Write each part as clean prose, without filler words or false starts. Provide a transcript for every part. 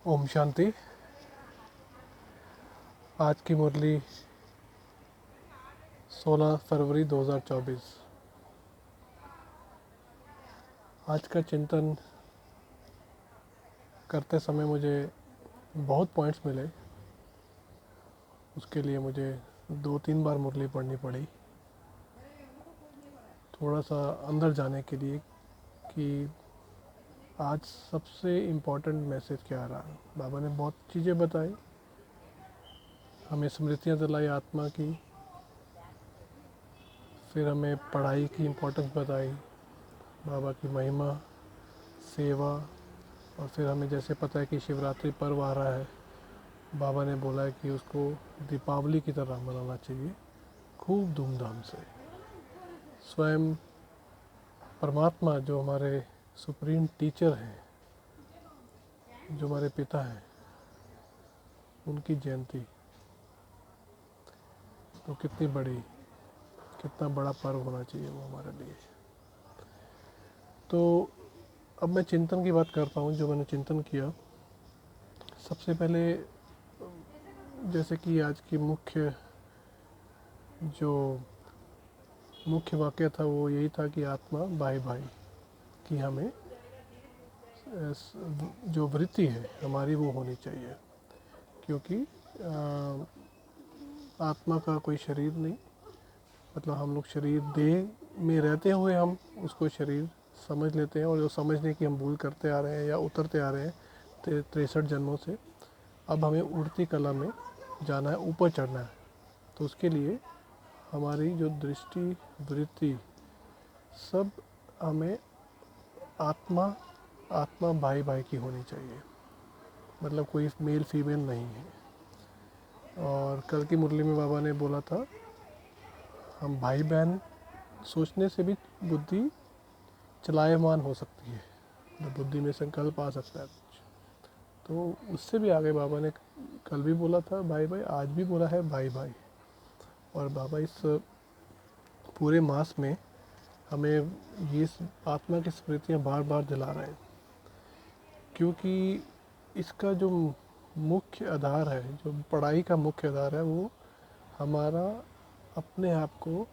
ओम शांति। आज की मुरली 16 फरवरी 2024। आज का चिंतन करते समय मुझे बहुत पॉइंट्स मिले। उसके लिए मुझे 2-3 बार मुरली पढ़नी पड़ी, थोड़ा सा अंदर जाने के लिए कि आज सबसे इम्पोर्टेंट मैसेज क्या आ रहा है। बाबा ने बहुत चीज़ें बताई, हमें स्मृतियाँ दिलाई आत्मा की, फिर हमें पढ़ाई की इम्पोर्टेंस बताई, बाबा की महिमा, सेवा, और फिर हमें जैसे पता है कि शिवरात्रि पर्व आ रहा है, बाबा ने बोला है कि उसको दीपावली की तरह मनाना चाहिए, खूब धूमधाम से। स्वयं परमात्मा जो हमारे सुप्रीम टीचर हैं, जो हमारे पिता हैं, उनकी जयंती तो कितना बड़ा पर्व होना चाहिए वो हमारे लिए। तो अब मैं चिंतन की बात करता हूँ, जो मैंने चिंतन किया। सबसे पहले जैसे कि आज की मुख्य वाक्य था वो यही था कि आत्मा भाई भाई कि हमें जो वृत्ति है हमारी वो होनी चाहिए, क्योंकि आत्मा का कोई शरीर नहीं, मतलब हम लोग शरीर देह में रहते हुए हम उसको शरीर समझ लेते हैं, और जो समझने की हम भूल करते आ रहे हैं या उतरते आ रहे हैं 63 जन्मों से। अब हमें उड़ती कला में जाना है, ऊपर चढ़ना है। तो उसके लिए हमारी जो दृष्टि वृत्ति सब हमें आत्मा भाई भाई की होनी चाहिए, मतलब कोई मेल फीमेल नहीं है। और कल की मुरली में बाबा ने बोला था हम भाई बहन सोचने से भी बुद्धि चलायमान हो सकती है, तो बुद्धि में संकल्प आ सकता है कुछ। तो उससे भी आगे बाबा ने कल भी बोला था भाई भाई, आज भी बोला है भाई भाई। और बाबा इस पूरे मास में हमें ये आत्मा की स्मृतियाँ बार बार दिला रहे हैं, क्योंकि इसका जो मुख्य आधार है, जो पढ़ाई का मुख्य आधार है, वो हमारा अपने आप को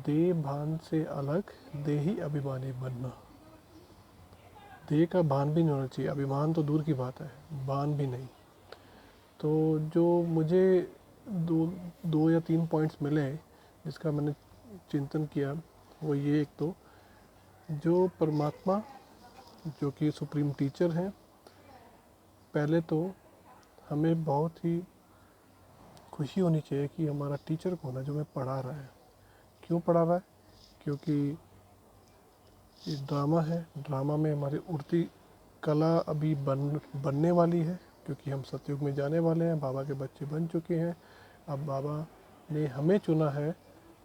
देह भान से अलग देही अभिमानी बनना। देह का भान भी नहीं होना चाहिए, अभिमान तो दूर की बात है, भान भी नहीं। तो जो मुझे दो या 3 पॉइंट्स मिले जिसका मैंने चिंतन किया, वो ये एक तो जो परमात्मा जो कि सुप्रीम टीचर हैं, पहले तो हमें बहुत ही खुशी होनी चाहिए कि हमारा टीचर कौन है जो हमें पढ़ा रहा है। क्यों पढ़ा रहा है? क्योंकि ये ड्रामा है, ड्रामा में हमारी उड़ती कला अभी बनने वाली है, क्योंकि हम सतयुग में जाने वाले हैं, बाबा के बच्चे बन चुके हैं। अब बाबा ने हमें चुना है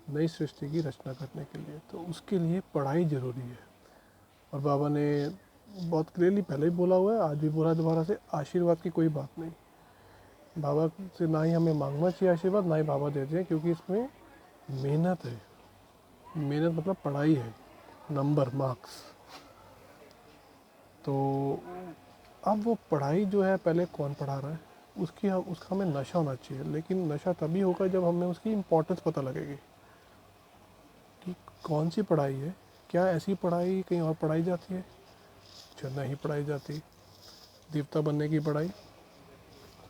नई सृष्टि की रचना करने के लिए, तो उसके लिए पढ़ाई ज़रूरी है। और बाबा ने बहुत क्लियरली पहले भी बोला हुआ है, आज भी बोला दोबारा से, आशीर्वाद की कोई बात नहीं। बाबा से ना ही हमें मांगना चाहिए आशीर्वाद, ना ही बाबा देते हैं, क्योंकि इसमें मेहनत है। मेहनत मतलब पढ़ाई है, नंबर, मार्क्स। तो अब वो पढ़ाई जो है, पहले कौन पढ़ा रहा है उसका हमें नशा होना चाहिए, लेकिन नशा तभी होगा जब हमें उसकी इम्पोर्टेंस पता लगेगी कि कौन सी पढ़ाई है। क्या ऐसी पढ़ाई कहीं और पढ़ाई जाती है? जो नहीं पढ़ाई जाती। देवता बनने की पढ़ाई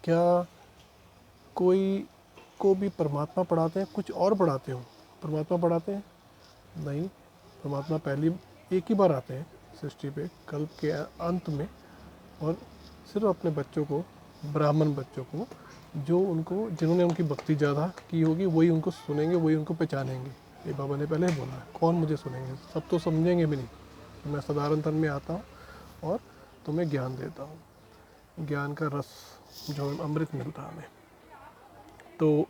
क्या कोई को भी परमात्मा पढ़ाते हैं? कुछ और पढ़ाते हो? परमात्मा पढ़ाते हैं? नहीं। परमात्मा पहली एक ही बार आते हैं सृष्टि पे, कल्प के अंत में, और सिर्फ अपने बच्चों को, ब्राह्मण बच्चों को, जिन्होंने उनकी भक्ति ज़्यादा की होगी, वही उनको सुनेंगे, वही उनको पहचानेंगे। ये बाबा ने पहले बोला है। कौन मुझे सुनेंगे? सब तो समझेंगे भी नहीं। तो मैं साधारण तन में आता हूँ और तुम्हें ज्ञान देता हूँ, ज्ञान का रस जो अमृत मिलता है हमें। तो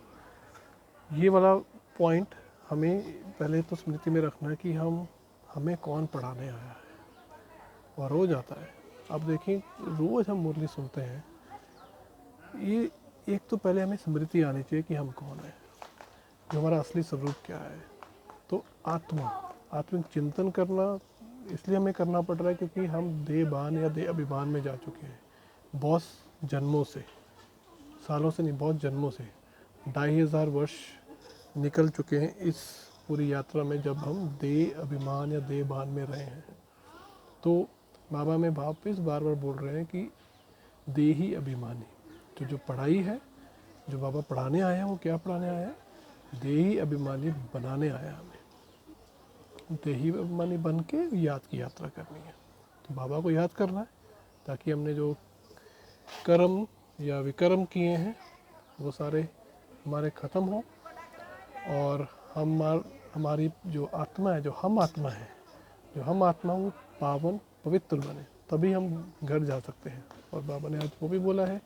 ये वाला पॉइंट हमें पहले तो स्मृति में रखना है कि हमें कौन पढ़ाने आया है, और रोज़ आता है। अब देखिए, रोज़ हम मुरली सुनते हैं, ये एक तो पहले हमें स्मृति आनी चाहिए कि हम कौन है, जो हमारा असली स्वरूप क्या है। तो आत्मिक चिंतन करना इसलिए हमें करना पड़ रहा है क्योंकि हम देहभान या देह अभिमान में जा चुके हैं। बॉस जन्मों से, सालों से नहीं, बहुत जन्मों से 2500 वर्ष निकल चुके हैं इस पूरी यात्रा में, जब हम देह अभिमान या देह भान में रहे हैं। तो बाबा में वापस बार बार बोल रहे हैं कि देही अभिमानी, तो जो पढ़ाई है, जो बाबा पढ़ाने आए हैं, वो क्या पढ़ाने आया है? देही अभिमानी बनाने आया हमें। देही अभिमानी बन के याद की यात्रा करनी है। तो बाबा को याद करना है ताकि हमने जो कर्म या विकर्म किए हैं वो सारे हमारे ख़त्म हो, और हमारी जो आत्मा है, जो हम आत्मा है, जो हम आत्मा वो पावन पवित्र बने, तभी हम घर जा सकते हैं। और बाबा ने आज वो भी बोला है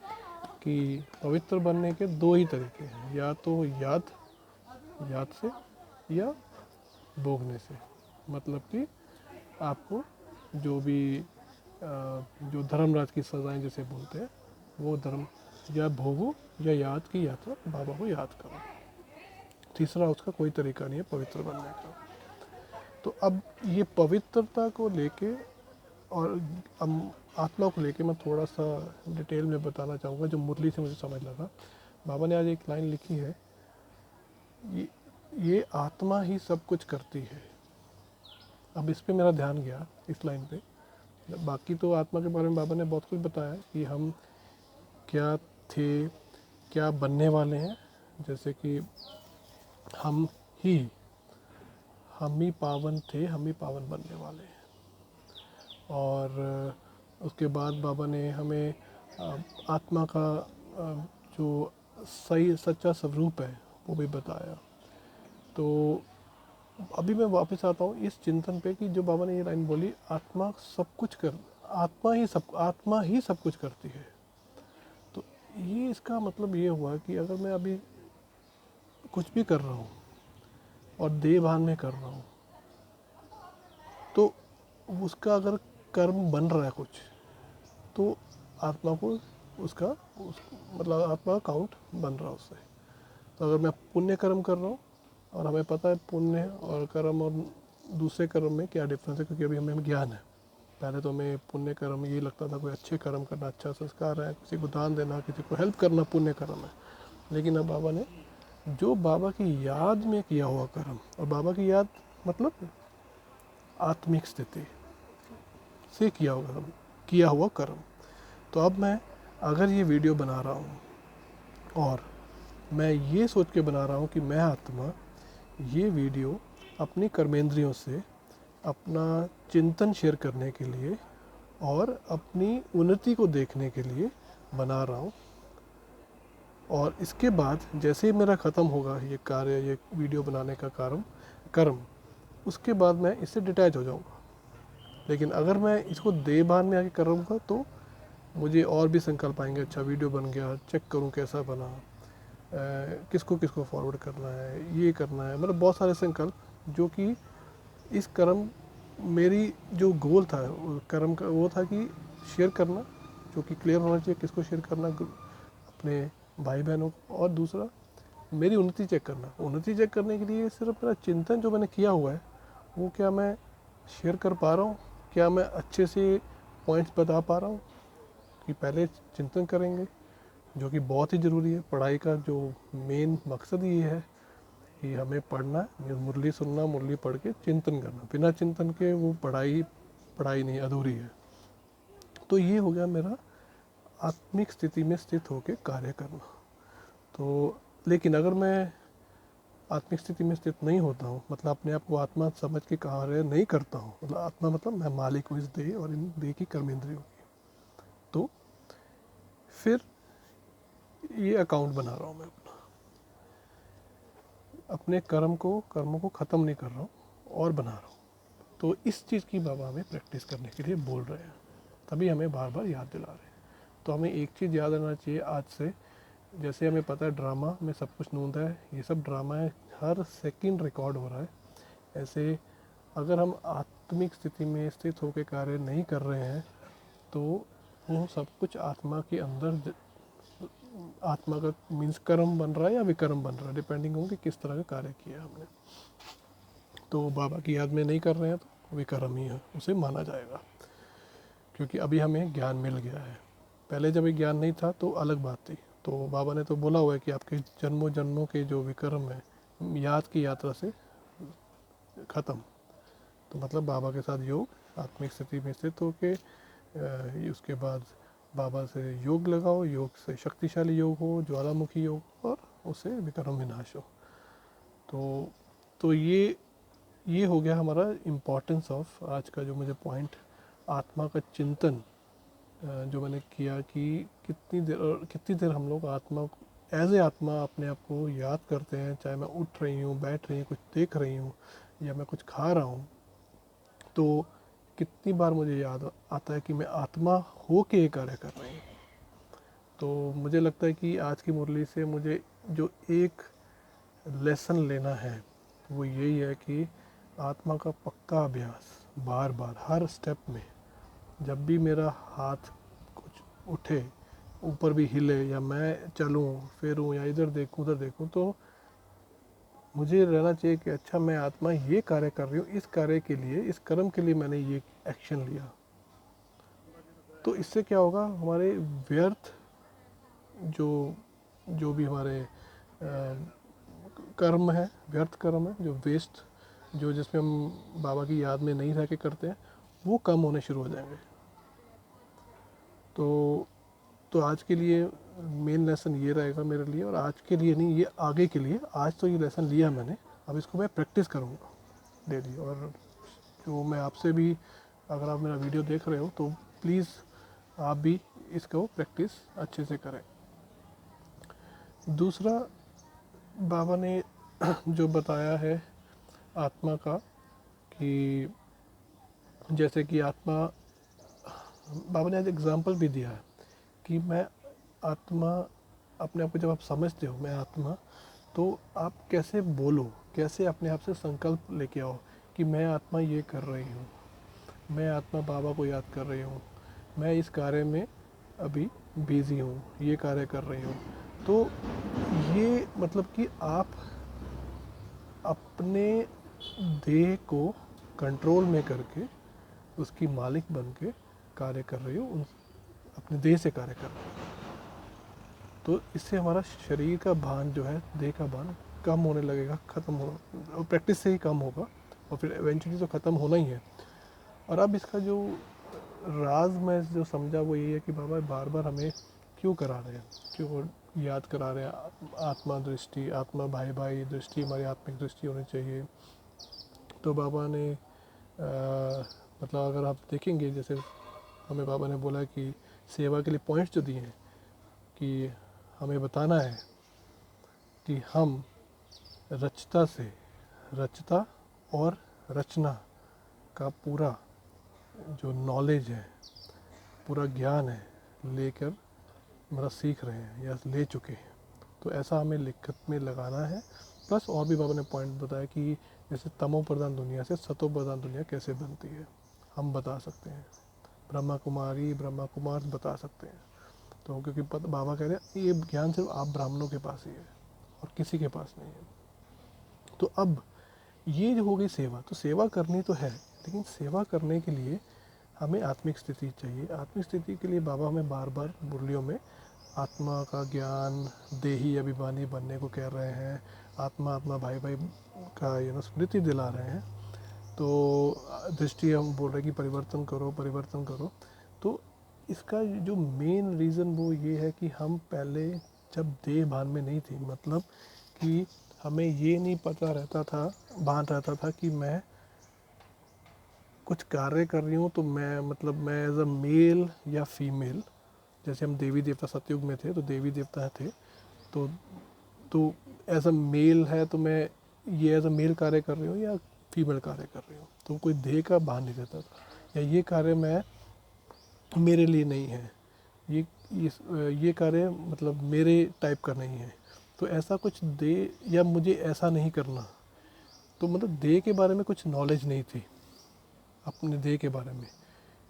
कि पवित्र बनने के 2 ही तरीके हैं, या तो याद से या भोगने से। मतलब कि आपको जो भी जो धर्मराज की सज़ाएं जैसे बोलते हैं, वो धर्म या भोगो या याद की यात्रा, बाबा को याद करो। तीसरा उसका कोई तरीका नहीं है पवित्र बनने का। तो अब ये पवित्रता को लेके और आत्मा को लेके मैं थोड़ा सा डिटेल में बताना चाहूँगा, जो मुरली से मुझे समझ लगा। बाबा ने आज एक लाइन लिखी है, ये आत्मा ही सब कुछ करती है। अब इस पे मेरा ध्यान गया, इस लाइन पे। बाकी तो आत्मा के बारे में बाबा ने बहुत कुछ बताया कि हम क्या थे, क्या बनने वाले हैं। जैसे कि हम ही पावन थे, हम ही पावन बनने वाले हैं। और उसके बाद बाबा ने हमें आत्मा का जो सही सच्चा स्वरूप है वो भी बताया। तो अभी मैं वापस आता हूँ इस चिंतन पे कि जो बाबा ने ये लाइन बोली, आत्मा ही सब कुछ करती है। तो ये इसका मतलब ये हुआ कि अगर मैं अभी कुछ भी कर रहा हूँ और देह भान में कर रहा हूँ, तो उसका अगर कर्म बन रहा है कुछ, तो आत्मा को मतलब आत्मा का काउंट बन रहा है उससे। तो अगर मैं पुण्य कर्म कर रहा हूँ, और हमें पता है पुण्य और कर्म और दूसरे कर्म में क्या डिफरेंस है, क्योंकि अभी हमें ज्ञान है। पहले तो हमें पुण्य कर्म ये लगता था कोई अच्छे कर्म करना, अच्छा संस्कार है, किसी को दान देना, किसी को हेल्प करना पुण्य कर्म है। लेकिन अब बाबा ने जो बाबा की याद में किया हुआ कर्म, और बाबा की याद मतलब आत्मिक स्थिति से किया हुआ कर्म। तो अब मैं अगर ये वीडियो बना रहा हूँ और मैं ये सोच के बना रहा हूँ कि मैं आत्मा ये वीडियो अपनी कर्मेंद्रियों से अपना चिंतन शेयर करने के लिए और अपनी उन्नति को देखने के लिए बना रहा हूँ, और इसके बाद जैसे ही मेरा ख़त्म होगा ये कार्य, ये वीडियो बनाने का कर्म, उसके बाद मैं इससे डिटैच हो जाऊँगा। लेकिन अगर मैं इसको देह भान में आके करूँगा तो मुझे और भी संकल्प आएंगे, अच्छा वीडियो बन गया, चेक करूँ कैसा बना, किसको किसको फॉरवर्ड करना है, ये करना है, मतलब बहुत सारे संकल्प, जो कि इस कर्म मेरी जो गोल था कर्म का वो था कि शेयर करना, जो कि क्लियर होना चाहिए किसको शेयर करना, अपने भाई बहनों को, और दूसरा मेरी उन्नति चेक करना। उन्नति चेक करने के लिए सिर्फ मेरा चिंतन जो मैंने किया हुआ है वो क्या मैं शेयर कर पा रहा हूँ, क्या मैं अच्छे से पॉइंट्स बता पा रहा हूँ। कि पहले चिंतन करेंगे, जो कि बहुत ही ज़रूरी है। पढ़ाई का जो मेन मकसद ये है कि हमें पढ़ना है, मुरली सुनना, मुरली पढ़ के चिंतन करना। बिना चिंतन के वो पढ़ाई नहीं, अधूरी है। तो ये हो गया मेरा आत्मिक स्थिति में स्थित होकर कार्य करना। तो लेकिन अगर मैं आत्मिक स्थिति में स्थित नहीं होता हूँ, मतलब अपने आप को आत्मा समझ के कार्य नहीं करता हूँ, मतलब आत्मा मतलब मैं मालिक हूँ इस देह और इन देह की कर्मेंद्रियों की, तो फिर ये अकाउंट बना रहा हूँ मैं अपने कर्मों को ख़त्म नहीं कर रहा हूँ और बना रहा हूँ। तो इस चीज़ की बाबा हमें प्रैक्टिस करने के लिए बोल रहे हैं, तभी हमें बार बार याद दिला रहे हैं। तो हमें एक चीज़ याद रखना चाहिए आज से, जैसे हमें पता है ड्रामा में सब कुछ नूंद है, ये सब ड्रामा है, हर सेकंड रिकॉर्ड हो रहा है। ऐसे अगर हम आत्मिक स्थिति में स्थित होकर कार्य नहीं कर रहे हैं तो वो सब कुछ आत्मा के अंदर, आत्मा का मीन्स कर्म बन रहा है या विकर्म बन रहा है, डिपेंडिंग हो कि किस तरह का कार्य किया हमने। तो बाबा की याद में नहीं कर रहे हैं तो विकर्म ही है, उसे माना जाएगा, क्योंकि अभी हमें ज्ञान मिल गया है। पहले जब ये ज्ञान नहीं था तो अलग बात थी। तो बाबा ने तो बोला हुआ है कि आपके जन्मों जन्मों के जो विक्रम है याद की यात्रा से ख़त्म। तो मतलब बाबा के साथ योग आत्मिक स्थिति में स्थित होके उसके बाद बाबा से योग लगाओ, योग से शक्तिशाली योग हो, ज्वालामुखी योग हो, और उससे विक्रम विनाश हो। तो ये हो गया हमारा इम्पोर्टेंस ऑफ आज का जो मुझे पॉइंट, आत्मा का चिंतन जो मैंने किया कि कितनी देर हम लोग आत्मा एज ए आत्मा अपने आप को याद करते हैं। चाहे मैं उठ रही हूँ, बैठ रही हूँ, कुछ देख रही हूँ, या मैं कुछ खा रहा हूँ, तो कितनी बार मुझे याद आता है कि मैं आत्मा हो के ये कार्य कर रही हूँ। तो मुझे लगता है कि आज की मुरली से मुझे जो एक लेसन लेना है वो यही है कि आत्मा का पक्का अभ्यास बार बार हर स्टेप में, जब भी मेरा हाथ कुछ उठे, ऊपर भी हिले, या मैं चलूँ फिरूँ या इधर देखूँ उधर देखूँ, तो मुझे रहना चाहिए कि अच्छा मैं आत्मा ये कार्य कर रही हूँ, इस कार्य के लिए, इस कर्म के लिए मैंने ये एक्शन लिया। तो इससे क्या होगा, हमारे व्यर्थ जो जो भी हमारे कर्म है, व्यर्थ कर्म है, जो वेस्ट, जो जिसमें हम बाबा की याद में नहीं रह के करते हैं, वो कम होने शुरू हो जाएंगे। तो आज के लिए मेन लेसन ये रहेगा मेरे लिए, और आज के लिए नहीं, ये आगे के लिए। आज तो ये लेसन लिया मैंने, अब इसको मैं प्रैक्टिस करूँगा डेली। और जो मैं आपसे भी, अगर आप मेरा वीडियो देख रहे हो तो प्लीज़ आप भी इसको प्रैक्टिस अच्छे से करें। दूसरा, बाबा ने जो बताया है आत्मा का, कि जैसे कि आत्मा, बाबा ने आज एग्जांपल भी दिया है कि मैं आत्मा, अपने आप को जब आप समझते हो मैं आत्मा, तो आप कैसे बोलो, कैसे अपने आप से संकल्प लेके आओ कि मैं आत्मा ये कर रही हूँ, मैं आत्मा बाबा को याद कर रही हूँ, मैं इस कार्य में अभी बिज़ी हूँ, ये कार्य कर रही हूँ। तो ये मतलब कि आप अपने देह को कंट्रोल में करके उसकी मालिक बन के कार्य कर रही हो, अपने देह से कार्य कर रही हो। तो इससे हमारा शरीर का भान जो है, देह का भान कम होने लगेगा, ख़त्म हो, और प्रैक्टिस से ही कम होगा, और फिर इवेंचुअली तो ख़त्म होना ही है। और अब इसका जो राज मैं जो समझा वो ये है कि बाबा बार बार हमें क्यों करा रहे हैं, क्यों याद करा रहे हैं, आत्मा दृष्टि, आत्मा भाई भाई दृष्टि, हमारी आत्मिक दृष्टि होनी चाहिए। तो बाबा ने मतलब अगर आप देखेंगे, जैसे हमें बाबा ने बोला कि सेवा के लिए पॉइंट्स जो दिए हैं, कि हमें बताना है कि हम रचता और रचना का पूरा जो नॉलेज है, पूरा ज्ञान है, लेकर मतलब सीख रहे हैं या ले चुके हैं। तो ऐसा हमें लिखत में लगाना है। प्लस और भी बाबा ने पॉइंट बताया कि जैसे तमो प्रधान दुनिया से सतो प्रधान दुनिया कैसे बनती है, हम बता सकते हैं, ब्रह्मा कुमार बता सकते हैं। तो क्योंकि बाबा कह रहे हैं ये ज्ञान सिर्फ आप ब्राह्मणों के पास ही है और किसी के पास नहीं है। तो अब ये जो हो गई सेवा, तो सेवा करनी तो है, लेकिन सेवा करने के लिए हमें आत्मिक स्थिति चाहिए। आत्मिक स्थिति के लिए बाबा हमें बार बार मुरलियों में आत्मा का ज्ञान, देही अभिमानी बनने को कह रहे हैं, आत्मा आत्मा भाई भाई का स्मृति दिला रहे हैं। तो दृष्टि हम बोल रहे हैं कि परिवर्तन करो। तो इसका जो मेन रीज़न वो ये है कि हम पहले जब देह भान में नहीं थे, मतलब कि हमें ये नहीं पता रहता था, भान रहता था कि मैं कुछ कार्य कर रही हूँ, तो मैं मतलब मैं एज अ मेल या फीमेल, जैसे हम देवी देवता सतयुग में थे तो देवी देवता थे, तो एज अ मेल है तो मैं ये एज अ मेल कार्य कर रही हूँ या फीमेल कार्य कर रही हूँ, तो कोई देह का भान नहीं रहता था। या ये कार्य मैं मेरे लिए नहीं है, ये कार्य मतलब मेरे टाइप का नहीं है, तो ऐसा कुछ दे, या मुझे ऐसा नहीं करना। तो मतलब देह के बारे में कुछ नॉलेज नहीं थी, अपने देह के बारे में,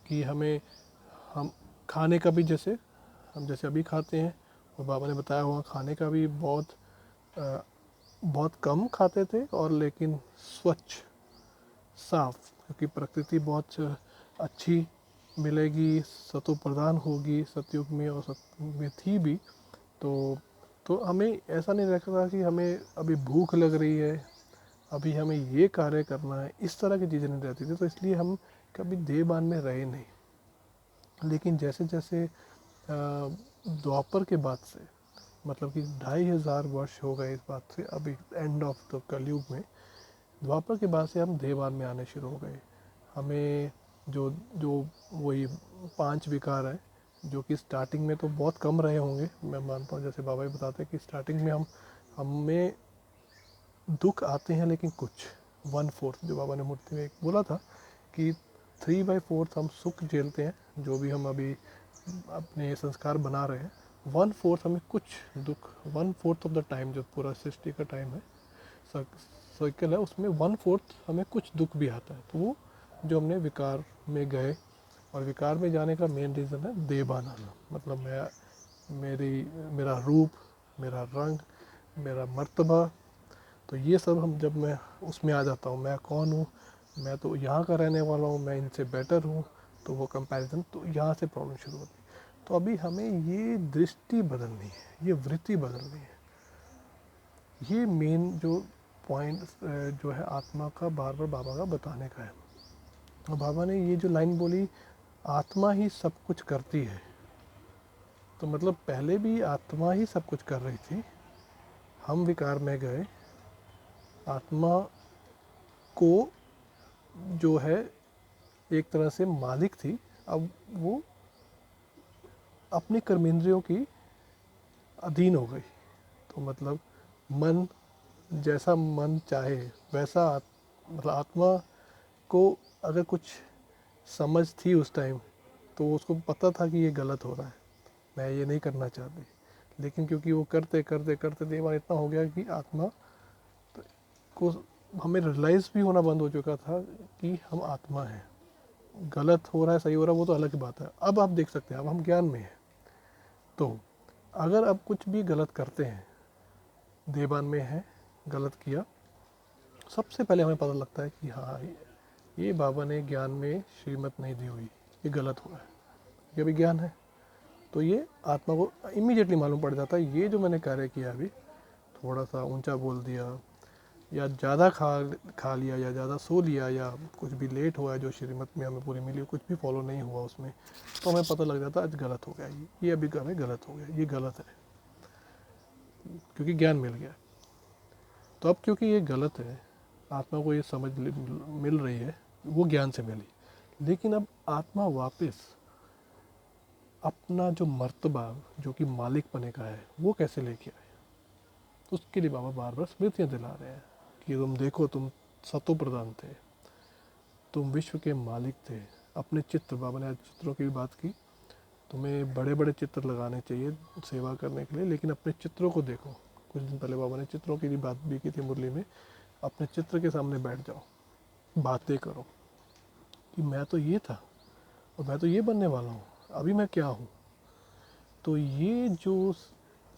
कि हम खाने का भी, जैसे हम जैसे अभी खाते हैं, और बाबा ने बताया हुआ खाने का भी बहुत कम खाते थे, और लेकिन स्वच्छ साफ, क्योंकि प्रकृति बहुत अच्छी मिलेगी, सतो प्रधान होगी सतयुग में और सतयुग में थी भी, तो हमें ऐसा नहीं लगता कि हमें अभी भूख लग रही है, अभी हमें ये कार्य करना है, इस तरह की चीज़ें नहीं रहती थी। तो इसलिए हम कभी देहबान में रहे नहीं। लेकिन जैसे जैसे द्वापर के बाद से, मतलब कि 2500 वर्ष हो गए इस बात से, अभी एंड ऑफ द कलयुग में, द्वापर के बाद से हम देहबान में आने शुरू हो गए। हमें जो जो वही 5 विकार है, जो कि स्टार्टिंग में तो बहुत कम रहे होंगे, मैं मानता हूँ, जैसे बाबा जी बताते हैं कि स्टार्टिंग में हमें दुख आते हैं, लेकिन कुछ 1/4, जो बाबा ने मूर्ति में एक बोला था कि 3/4 हम सुख झेलते हैं, जो भी हम अभी अपने संस्कार बना रहे हैं, 1/4 हमें कुछ दुख, 1/4 ऑफ द टाइम, जो पूरा सृष्टि का टाइम है, सर्कल है, उसमें 1/4 हमें कुछ दुख भी आता है। तो वो जो हमने विकार में गए, और विकार में जाने का मेन रीज़न है देहबान आना। मतलब मेरा रूप, मेरा रंग, मेरा मर्तबा, तो ये सब जब मैं उसमें आ जाता हूँ, मैं कौन हूँ, मैं तो यहाँ का रहने वाला हूँ, मैं इनसे बेटर हूँ, तो वो कंपैरिजन, तो यहाँ से प्रॉब्लम शुरू होती है। तो अभी हमें ये दृष्टि बदलनी है, ये वृत्ति बदलनी है। ये मेन जो पॉइंट जो है आत्मा का, बार बार बाबा का बताने का है। और बाबा ने ये जो लाइन बोली, आत्मा ही सब कुछ करती है, तो मतलब पहले भी आत्मा ही सब कुछ कर रही थी, हम विकार में गए, आत्मा को जो है एक तरह से मालिक थी, अब वो अपने कर्मेंद्रियों की अधीन हो गई। तो मतलब मन, जैसा मन चाहे वैसा मतलब आत्मा को अगर कुछ समझ थी उस टाइम, तो उसको पता था कि ये गलत हो रहा है, मैं ये नहीं करना चाहती, लेकिन क्योंकि वो करते करते करते देवा इतना हो गया कि आत्मा को हमें रियलाइज़ भी होना बंद हो चुका था कि हम आत्मा हैं। गलत हो रहा है, सही हो रहा है, वो तो अलग की बात है। अब आप देख सकते हैं, अब हम ज्ञान में हैं, तो अगर अब कुछ भी गलत करते हैं, देवान में है, गलत किया, सबसे पहले हमें पता लगता है कि हाँ, ये बाबा ने ज्ञान में श्रीमत नहीं दी हुई, ये गलत हुआ है, ये भी ज्ञान है। तो ये आत्मा को इमीडिएटली मालूम पड़ जाता है, ये जो मैंने कार्य किया अभी, थोड़ा सा ऊंचा बोल दिया, या ज़्यादा खा लिया, या ज़्यादा सो लिया, या कुछ भी लेट हुआ है जो श्रीमत में हमें पूरी मिली, कुछ भी फॉलो नहीं हुआ उसमें, तो हमें पता लग जाता है आज गलत हो गया, ये अभी हमें गलत हो गया, ये गलत है, क्योंकि ज्ञान मिल गया। तो अब क्योंकि ये गलत है, आत्मा को ये समझ मिल रही है, वो ज्ञान से मिली, लेकिन अब आत्मा वापस अपना जो मर्तबा, जो कि मालिक बने का है, वो कैसे लेके आए। तो उसके लिए बाबा बार बार स्मृतियाँ दिला रहे हैं कि तुम देखो, तुम सतो प्रधान थे, तुम विश्व के मालिक थे। अपने चित्र, बाबा ने आज चित्रों की भी बात की, तुम्हें बड़े बड़े चित्र लगाने चाहिए सेवा करने के लिए, लेकिन अपने चित्रों को देखो। कुछ दिन पहले बाबा ने चित्रों की भी बात भी की थी मुरली में, अपने चित्र के सामने बैठ जाओ, बातें करो कि मैं तो ये था और मैं तो ये बनने वाला हूँ, अभी मैं क्या हूँ। तो ये जो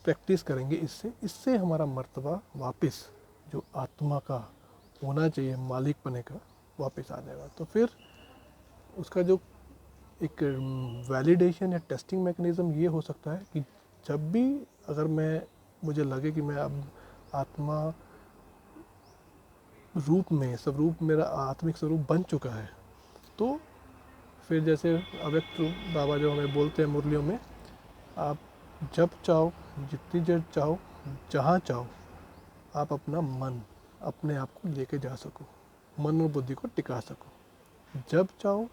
प्रैक्टिस करेंगे, इससे हमारा मर्तबा वापस जो आत्मा का होना चाहिए, मालिक बने का, वापस आ जाएगा। तो फिर उसका जो एक वैलिडेशन या टेस्टिंग मैकेनिज़्म ये हो सकता है कि जब भी अगर मुझे लगे कि मैं अब आत्मा रूप में, स्वरूप मेरा आत्मिक स्वरूप बन चुका है, तो फिर जैसे अव्यक्त बाबा जो हमें बोलते हैं मुरलियों में, आप जब चाहो, जितनी देर चाहो, जहाँ चाहो, आप अपना मन, अपने आप को लेके जा सको, मन और बुद्धि को टिका सको, जब चाहो,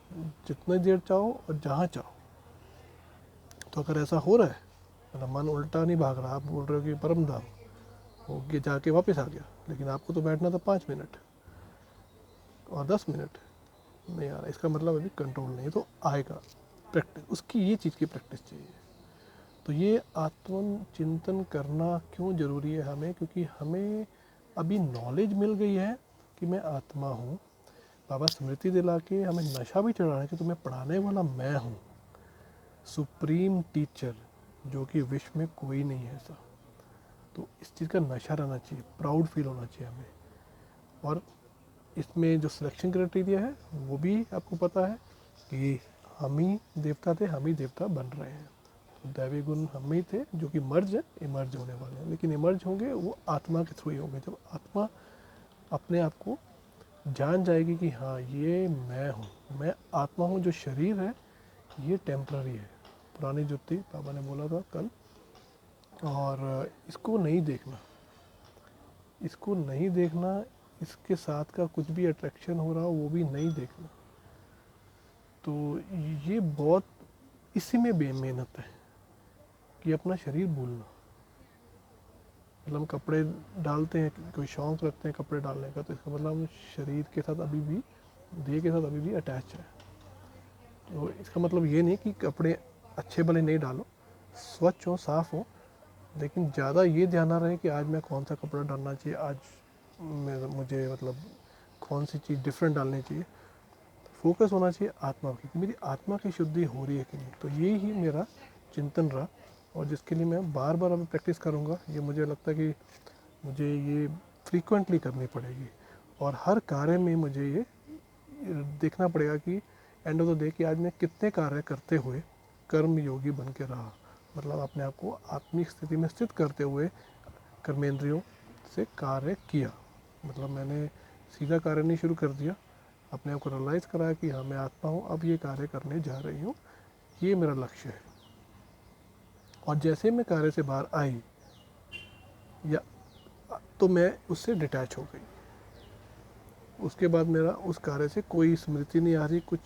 जितनी देर चाहो और जहाँ चाहो। तो अगर ऐसा हो रहा है, मतलब मन उल्टा नहीं भाग रहा, आप बोल रहे हो कि परम धाम हो गया, जाके वापस आ गया, लेकिन आपको तो बैठना था 5 मिनट और 10 मिनट, नहीं आ रहा, इसका मतलब अभी कंट्रोल नहीं है। तो आएगा, प्रैक्टिस, उसकी ये चीज़ की प्रैक्टिस चाहिए। तो ये आत्म चिंतन करना क्यों ज़रूरी है हमें, क्योंकि हमें अभी नॉलेज मिल गई है कि मैं आत्मा हूँ। बाबा स्मृति दिला के हमें नशा भी चढ़ा रहे हैं कि तुम्हें पढ़ाने वाला मैं हूँ, सुप्रीम टीचर, जो कि विश्व में कोई नहीं है ऐसा। तो इस चीज़ का नशा रहना चाहिए, प्राउड फील होना चाहिए हमें। और इसमें जो सिलेक्शन क्राइटेरिया है वो भी आपको पता है कि हम ही देवता थे, हम ही देवता बन रहे हैं। तो दैवी गुण हम ही थे जो कि मर्ज है, इमर्ज होने वाले हैं, लेकिन इमर्ज होंगे वो आत्मा के थ्रू ही होंगे। जब आत्मा अपने आप को जान जाएगी कि हाँ ये मैं हूँ, मैं आत्मा हूँ, जो शरीर है ये टेम्प्ररी है, पुरानी जुत्ती पापा ने बोला था कल। और इसको नहीं देखना, इसको नहीं देखना, इसके साथ का कुछ भी अट्रैक्शन हो रहा हो वो भी नहीं देखना। तो ये बहुत इसी में बेमेहनत है कि अपना शरीर भूलना। मतलब हम कपड़े डालते हैं, कोई शौक़ रखते हैं कपड़े डालने का, तो इसका मतलब हम शरीर के साथ अभी भी, देह के साथ अभी भी अटैच है। तो इसका मतलब ये नहीं कि कपड़े अच्छे भले नहीं डालो, स्वच्छ हो, साफ़ हो, लेकिन ज़्यादा ये ध्यान ना रहे कि आज मैं कौन सा कपड़ा डालना चाहिए, आज मुझे मतलब कौन सी चीज़ डिफरेंट डालनी चाहिए। फोकस होना चाहिए आत्मा की, मेरी आत्मा की शुद्धि हो रही है कि नहीं। तो ये ही मेरा चिंतन रहा, और जिसके लिए मैं बार बार अभी प्रैक्टिस करूँगा। ये मुझे लगता है कि मुझे ये फ्रीक्वेंटली करनी पड़ेगी, और हर कार्य में मुझे ये देखना पड़ेगा कि एंड ऑफ द डे कि आज मैं कितने कार्य करते हुए कर्म योगी बन के रहा। मतलब अपने आप को आत्मिक स्थिति में स्थित करते हुए कर्मेंद्रियों से कार्य किया। मतलब मैंने सीधा कार्य नहीं शुरू कर दिया, अपने आप को रियलाइज़ कराया कि हाँ मैं आत्मा हूँ, अब ये कार्य करने जा रही हूँ, ये मेरा लक्ष्य है। और जैसे मैं कार्य से बाहर आई या तो मैं उससे डिटैच हो गई। उसके बाद मेरा उस कार्य से कोई स्मृति नहीं आ रही, कुछ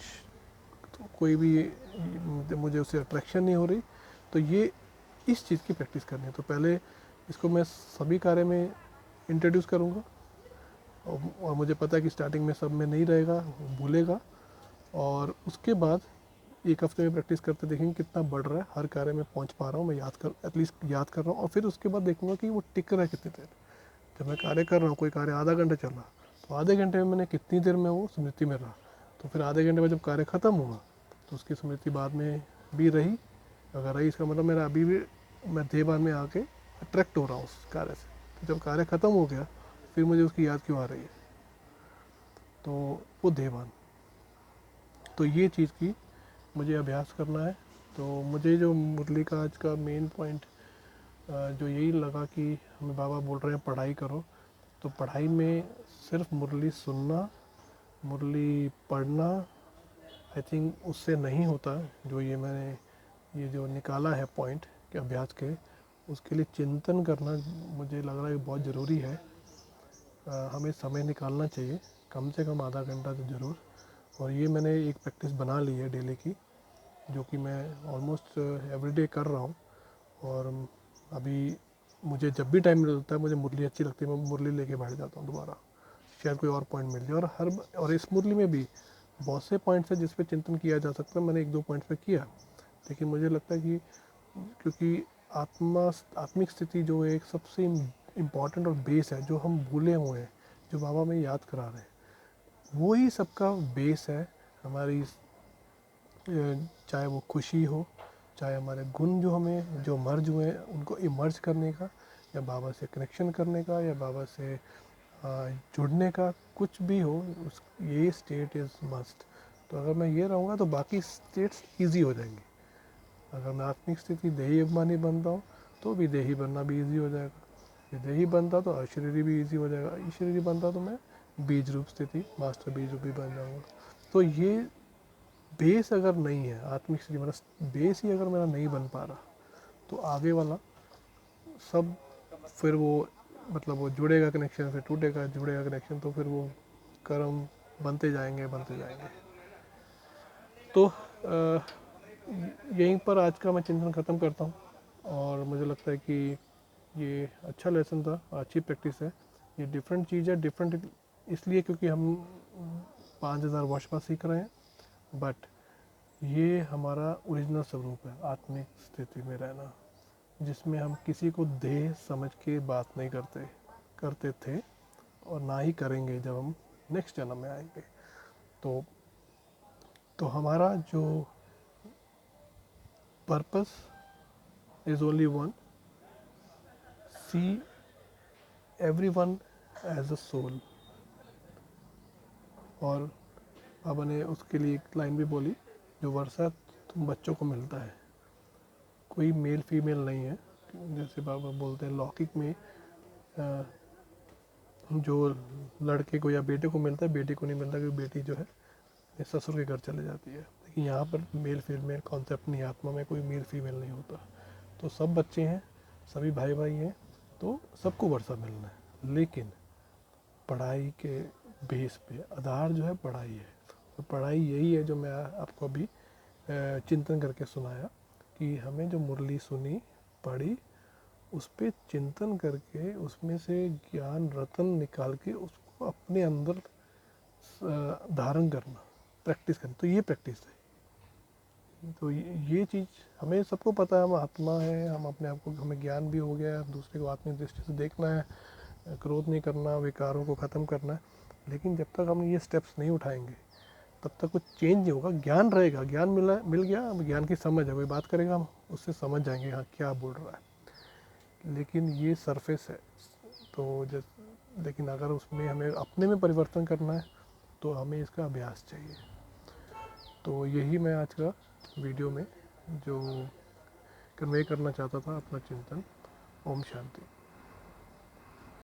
तो कोई भी मुझे उससे अट्रैक्शन नहीं हो रही। तो ये इस चीज़ की प्रैक्टिस करनी है। तो पहले इसको मैं सभी कार्य में इंट्रोड्यूस करूँगा, और मुझे पता है कि स्टार्टिंग में सब में नहीं रहेगा, भूलेगा। और उसके बाद एक हफ्ते में प्रैक्टिस करते देखेंगे कितना बढ़ रहा है, हर कार्य में पहुंच पा रहा हूँ मैं, एटलीस्ट याद कर रहा हूँ। और फिर उसके बाद देखूंगा कि वो टिक रहा है कितनी देर। जब मैं कार्य कर रहा हूँ, कोई कार्य आधा घंटा चल रहा, तो आधे घंटे में मैंने कितनी देर में वो स्मृति में रहा। तो फिर आधे घंटे में जब कार्य ख़त्म हुआ तो उसकी स्मृति बाद में भी रही। अगर रही, इसका मतलब मेरा अभी भी मैं देहभान में आके अट्रैक्ट हो रहा हूँ उस कार्य से। तो जब कार्य ख़त्म हो गया फिर मुझे उसकी याद क्यों आ रही है, तो वो देहभान। तो ये चीज़ की मुझे अभ्यास करना है। तो मुझे जो मुरली का आज का मेन पॉइंट जो यही लगा कि हमें बाबा बोल रहे हैं पढ़ाई करो। तो पढ़ाई में सिर्फ मुरली सुनना, मुरली पढ़ना आई थिंक उससे नहीं होता। जो ये मैंने ये जो निकाला है पॉइंट के अभ्यास के, उसके लिए चिंतन करना मुझे लग रहा है बहुत ज़रूरी है। हमें समय निकालना चाहिए, कम से कम आधा घंटा तो ज़रूर। और ये मैंने एक प्रैक्टिस बना ली है डेली की, जो कि मैं ऑलमोस्ट एवरीडे कर रहा हूँ। और अभी मुझे जब भी टाइम मिलता है, मुझे मुरली अच्छी लगती है, मैं मुरली लेके बैठ जाता हूँ दोबारा, शायद कोई और पॉइंट मिल जाए। और इस मुरली में भी बहुत से पॉइंट्स हैं जिस पे चिंतन किया जा सकता है। मैंने एक दो पॉइंट्स पे किया, लेकिन मुझे लगता है कि क्योंकि आत्मिक स्थिति जो है एक सबसे इम्पॉर्टेंट और बेस है, जो हम भूले हुए हैं, जो बाबा में याद करा रहे हैं, वो ही सबका बेस है हमारी। चाहे वो खुशी हो, चाहे हमारे गुण जो हमें जो मर्ज हुए हैं उनको इमर्ज करने का, या बाबा से कनेक्शन करने का, या बाबा से जुड़ने का, कुछ भी हो, उस ये स्टेट इज़ मस्ट। तो अगर मैं ये रहूँगा तो बाकी स्टेट्स इजी हो जाएंगी। अगर मैं आत्मिक स्थिति देही अभिमानी बनता हूँ तो भी देही बनना भी इजी हो जाएगा। ये देही बनता तो अशरीरी भी इजी हो जाएगा, ईश्वरी बनता तो मैं बीज रूप स्थिति, मास्टर बीज रूप भी बन जाऊँगा। तो ये बेस अगर नहीं है, आत्मिक स्थिति मेरा बेस ही अगर मेरा नहीं बन पा रहा, तो आगे वाला सब फिर वो मतलब वो जुड़ेगा कनेक्शन, फिर टूटेगा, जुड़ेगा कनेक्शन, तो फिर वो कर्म बनते जाएंगे बनते जाएंगे। तो यहीं पर आज का मैं चिंतन ख़त्म करता हूँ। और मुझे लगता है कि ये अच्छा लेसन था, अच्छी प्रैक्टिस है। ये डिफरेंट चीज़ है, डिफरेंट इसलिए क्योंकि हम 5000 वर्ष सीख रहे हैं, बट ये हमारा ओरिजिनल स्वरूप है, आत्मिक स्थिति में रहना, जिसमें हम किसी को देह समझ के बात नहीं करते थे, और ना ही करेंगे जब हम नेक्स्ट जन्म में आएंगे। तो हमारा जो purpose is only one, see everyone as a soul. और बाबा ने उसके लिए एक लाइन भी बोली जो वर्षा तुम बच्चों को मिलता है, कोई मेल फीमेल नहीं है। जैसे बाबा बोलते हैं लौकिक में जो लड़के को या बेटे को मिलता है, बेटी को नहीं मिलता, क्योंकि बेटी जो है ससुर के घर चले जाती है। लेकिन यहाँ पर मेल फीमेल कॉन्सेप्ट नहीं, आत्मा में कोई मेल फीमेल नहीं होता। तो सब बच्चे हैं, सभी भाई भाई हैं, तो सबको वर्षा मिलना है। लेकिन पढ़ाई के बेस पे आधार जो है पढ़ाई है। तो पढ़ाई यही है जो मैं आपको अभी चिंतन करके सुनाया, कि हमें जो मुरली सुनी पढ़ी उस पर चिंतन करके उसमें से ज्ञान रतन निकाल के उसको अपने अंदर धारण करना, प्रैक्टिस करना। तो ये प्रैक्टिस है। तो ये चीज़ हमें सबको पता है, हम आत्मा है, हम अपने आप को, हमें ज्ञान भी हो गया है, दूसरे को आत्मिक दृष्टि से देखना है, क्रोध नहीं करना, विकारों को ख़त्म करना है। लेकिन जब तक हम ये स्टेप्स नहीं उठाएंगे तब तक कुछ चेंज नहीं होगा। ज्ञान रहेगा, ज्ञान मिल गया, अब ज्ञान की समझ है, कोई बात करेगा हम उससे समझ जाएंगे हाँ क्या बोल रहा है। लेकिन ये सरफेस है। तो लेकिन अगर उसमें हमें अपने में परिवर्तन करना है तो हमें इसका अभ्यास चाहिए। तो यही मैं आज का वीडियो में जो कन्वे करना चाहता था, अपना चिंतन। ओम शांति।